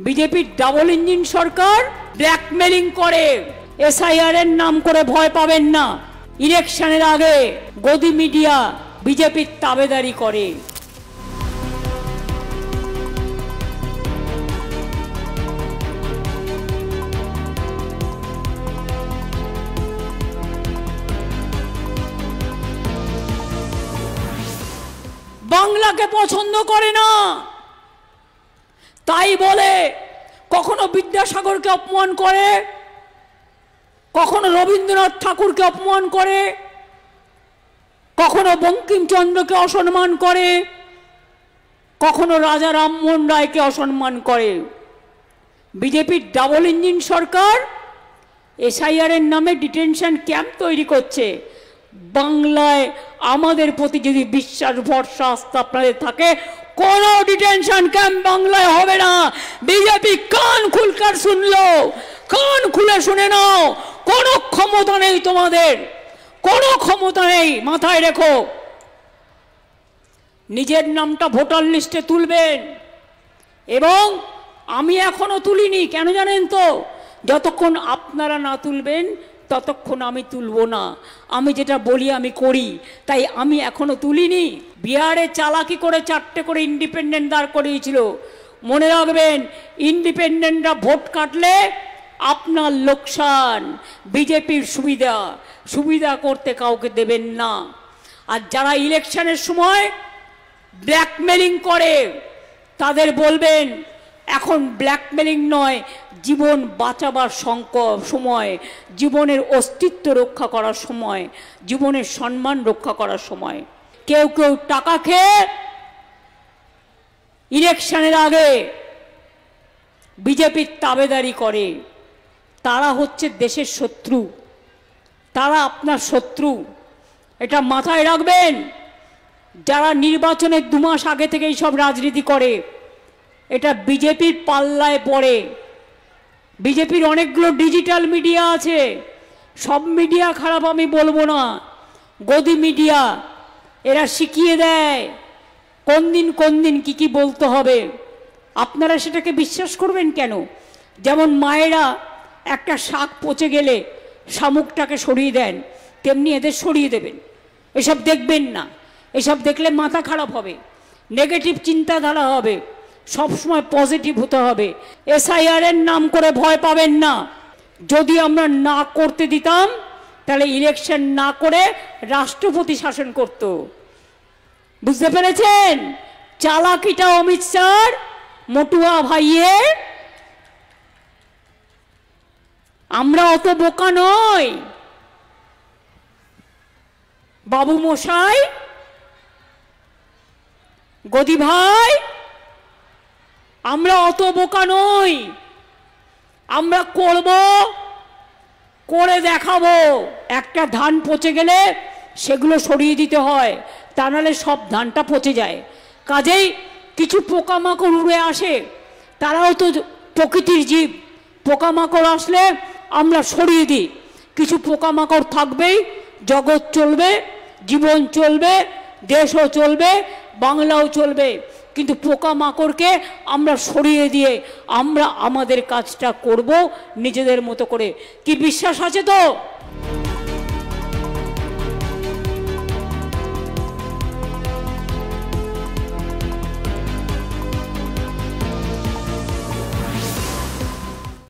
বিজেপির double engine সরকার blackmailing করে। SIR এর নাম করে ভয় পাবেন না। ইলেকশনের আগে গদি মিডিয়া বিজেপির তাবেদারি করে। বাংলাকে পছন্দ করে না, তাই বলে কখনো বিদ্যাসাগরকে অপমান করে, কখনো রবীন্দ্রনাথ ঠাকুরকে অপমান করে, কখনো বঙ্কিমচন্দ্রকে অসম্মান করে, কখনো রাজা রামমোহন রায়কে অসম্মান করে। বিজেপির ডাবল ইঞ্জিন সরকার এসআইআর এর নামে ডিটেনশন ক্যাম্প তৈরি করছে। বাংলায় আমাদের প্রতি যদি বিশ্বাস ভরসা আস্থা আপনাদের থাকে, কোনো ডিটেনশন ক্যাম্প বাংলায় হবে না। বিজেপি কান খুলকার শুনলো, কান খুলে শুনে নাও, কোনো ক্ষমতা নেই তোমাদের, কোনো ক্ষমতা নেই। মাথায় রেখো, নিজের নামটা ভোটার লিস্টে তুলবেন। এবং আমি এখনো তুলিনি, কেন জানেন তো? যতক্ষণ আপনারা না তুলবেন ততক্ষণ আমি তুলব না। আমি যেটা বলি আমি করি, তাই আমি এখনো তুলিনি। বিহারে চালাকি করে 4টে করে ইন্ডিপেন্ডেন্ট দাঁড় করিয়েছিল। মনে রাখবেন, ইন্ডিপেন্ডেন্টরা ভোট কাটলে আপনার লোকসান। বিজেপির সুবিধা করতে কাউকে দেবেন না। আর যারা ইলেকশনের সময় ব্ল্যাকমেলিং করে তাদের বলবেন, এখন ব্ল্যাকমেলিং নয়, জীবন বাঁচাবার সময়, জীবনের অস্তিত্ব রক্ষা করার সময়, জীবনের সম্মান রক্ষা করার সময়। কেউ কেউ টাকা খেয়ে ইলেকশনের আগে বিজেপির তাবেদারি করে। তারা হচ্ছে দেশের শত্রু, তারা আপনার শত্রু। এটা মাথায় রাখবেন। যারা নির্বাচনের 2 মাস আগে থেকেই সব রাজনীতি করে, এটা বিজেপির পাল্লায় পড়ে। বিজেপির অনেকগুলো ডিজিটাল মিডিয়া আছে, সব মিডিয়া খারাপ আমি বলবো না। গদি মিডিয়া এরা শিখিয়ে দেয় কোন দিন কি বলতে হবে। আপনারা সেটাকে বিশ্বাস করবেন কেন? যেমন মায়েরা একটা শাক পচে গেলে শামুকটাকে সরিয়ে দেন, তেমনি এদের সরিয়ে দেবেন। এসব দেখবেন না, এসব দেখলে মাথা খারাপ হবে, নেগেটিভ চিন্তাধারা হবে। সবসময় পজিটিভ হতে হবে। এসআইআর এর নাম করে ভয় পাবেন না। যদি আমরা না করতে দিতাম তাহলে ইলেকশন না করে রাষ্ট্রপতি শাসন করত। বুঝতে পেরেছেন? চালাকিটা অমিত শাহর, মটুয়া ভাইয়ের। আমরা অত বোকা নই বাবু মশাই, গদি ভাই, আমরা অত বোকা নই। আমরা করব, করে দেখাবো। একটা ধান পচে গেলে সেগুলো সরিয়ে দিতে হয়, তা নাহলে সব ধানটা পচে যায়। কাজেই কিছু পোকামাকড় উড়ে আসে, তারাও তো প্রকৃতির জীব। পোকামাকড় আসলে আমরা সরিয়ে দিই। কিছু পোকামাকড় থাকবেই, জগৎ চলবে, জীবন চলবে, দেশও চলবে, বাংলাও চলবে। কিন্তু পোকামাকড়কে আমরা সরিয়ে দিয়ে আমরা আমাদের কাজটা করব নিজেদের মতো করে। কি বিশ্বাস আছে তো?